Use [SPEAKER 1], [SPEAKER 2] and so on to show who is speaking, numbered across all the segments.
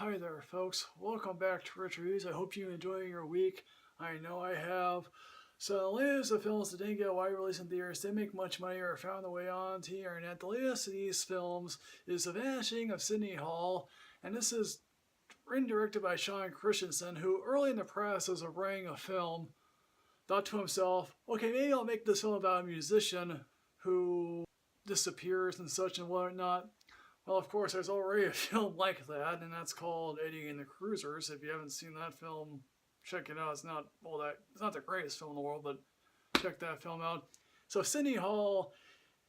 [SPEAKER 1] Hi there, folks. Welcome back to Rich Reviews. I hope you're enjoying your week. I know I have. So, the latest of films that didn't get a wide release in theaters, didn't make much money, or found their way onto the internet. The latest of these films is The Vanishing of Sidney Hall, and this is written and directed by Sean Christensen, who early in the process of writing a film thought to himself, okay, maybe I'll make this film about a musician who disappears and such and whatnot. Well, of course, there's already a film like that, and that's called Eddie and the Cruisers. If you haven't seen that film, check it out. It's not the greatest film in the world, but check that film out. So Sidney Hall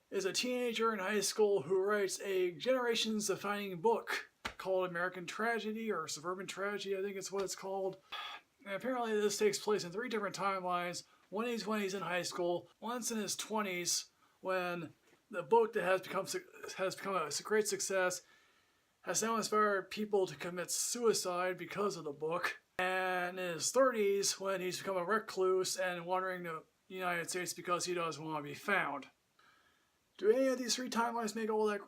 [SPEAKER 1] is a teenager in high school who writes a generations-defining book called American Tragedy, or Suburban Tragedy, I think it's what it's called. And apparently this takes place in 3 different timelines. One is when he's in high school, once in his 20s, when the book that has become a great success has now inspired people to commit suicide because of the book. And in his 30s, when he's become a recluse and wandering the United States because he doesn't want to be found. Do any of these 3 timelines make all that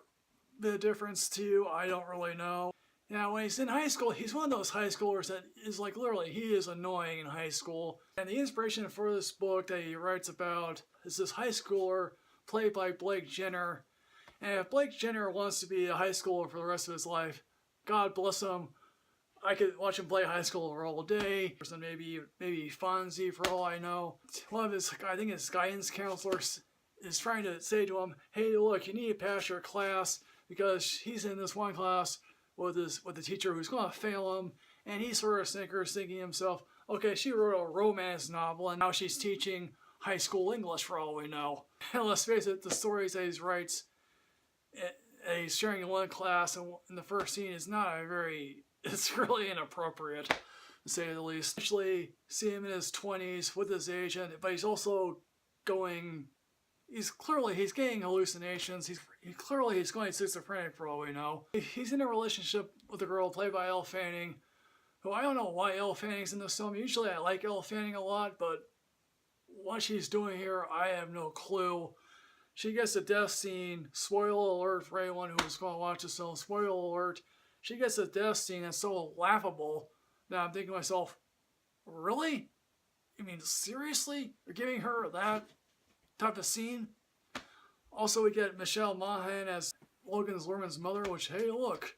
[SPEAKER 1] bit of difference to you? I don't really know. Now, when he's in high school, he's one of those high schoolers that is like, literally, he is annoying in high school. And the inspiration for this book that he writes about is this high schooler played by Blake Jenner. And if Blake Jenner wants to be a high schooler for the rest of his life, God bless him. I could watch him play high schooler all day. Or maybe Fonzie, for all I know. One of his, I think his guidance counselors is trying to say to him, hey, look, you need to pass your class because he's in this one class with the teacher who's going to fail him. And he sort of snickers, thinking to himself, okay, she wrote a romance novel and now she's teaching high school English for all we know. And let's face it, the stories that he writes, he's sharing in one class, and in the first scene is not it's really inappropriate, to say the least. Actually, see him in his 20s with his agent, but he's also he's getting hallucinations. He's going schizophrenic for all we know. He's in a relationship with a girl played by Elle Fanning, who I don't know why Elle Fanning's in this film. Usually I like Elle Fanning a lot, but what she's doing here, I have no clue. She gets a death scene. Spoiler alert for anyone who's going to watch this film. Spoiler alert. She gets a death scene that's so laughable that I'm thinking to myself, really? You mean, seriously? You're giving her that type of scene? Also, we get Michelle Mahan as Logan Lerman's mother, which, hey, look,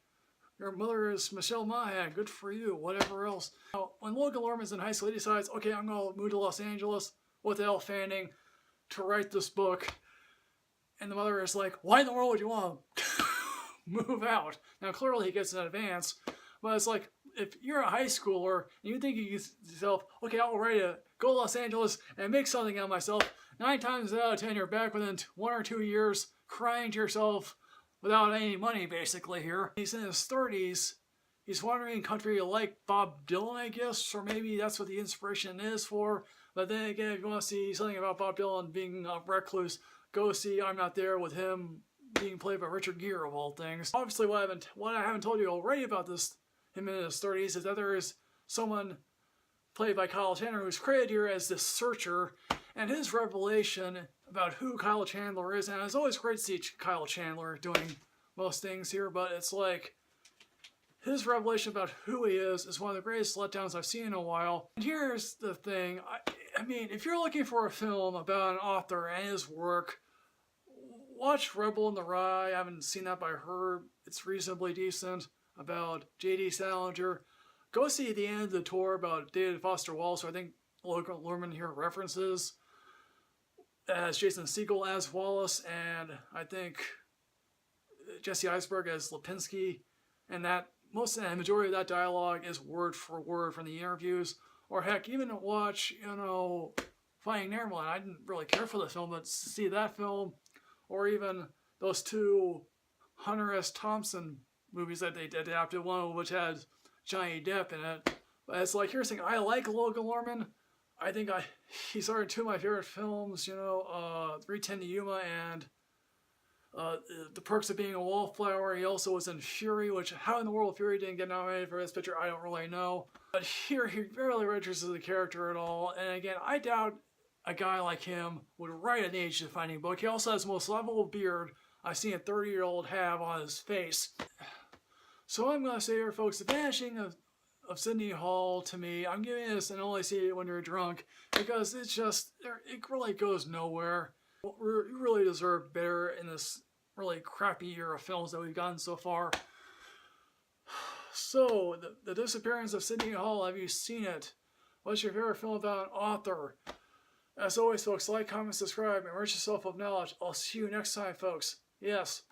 [SPEAKER 1] your mother is Michelle Mahan. Good for you. Whatever else. Now, when Logan Lerman's in high school, he decides, okay, I'm going to move to Los Angeles with Elle Fanning to write this book. And the mother is like, why in the world would you want to move out? Now, clearly he gets an advance, but it's like, if you're a high schooler and you think to yourself, okay, I'll go to Los Angeles and make something out of myself, 9 times out of 10 you're back within 1 or 2 years crying to yourself without any money, basically, here. He's in his 30s. He's wandering country like Bob Dylan, I guess, or maybe that's what the inspiration is for. But then again, if you want to see something about Bob Dylan being a recluse, go see I'm Not There with him being played by Richard Gere, of all things. Obviously, what I haven't told you already about him in his 30s is that there is someone played by Kyle Chandler who's credited here as the searcher, and his revelation about who Kyle Chandler is, and it's always great to see Kyle Chandler doing most things here, but it's like, his revelation about who he is one of the greatest letdowns I've seen in a while. And here's the thing, I mean, if you're looking for a film about an author and his work, watch Rebel in the Rye. I haven't seen that, but I heard it's reasonably decent, about J.D. Salinger. Go see The End of the Tour about David Foster Wallace, who I think Logan Lerman here references, as Jason Segel as Wallace, and I think Jesse Eisenberg as Lipinski, and that majority of that dialogue is word for word from the interviews. Or heck, even watch, Finding Nemo. I didn't really care for the film, but see that film, or even those 2 Hunter S. Thompson movies that they adapted, one of which had Johnny Depp in it. But it's like, here's the thing, I like Logan Lerman. I think he started 2 of my favorite films, 3:10 to Yuma and The Perks of Being a Wallflower. He also was in Fury, which, how in the world Fury didn't get nominated for this picture, I don't really know. But here, he barely registers the character at all. And again, I doubt a guy like him would write an age-defining book. He also has the most lovable beard I've seen a 30-year-old have on his face. So I'm going to say here, folks, The Vanishing of Sidney Hall, to me, I'm giving this an only see it when you're drunk, because it's just, it really goes nowhere. We really deserve better in this really crappy year of films that we've gotten so far. So, the Disappearance of Sidney Hall, have you seen it? What's your favorite film about an author? As always, folks, like, comment, subscribe, and enrich yourself with knowledge. I'll see you next time, folks. Yes.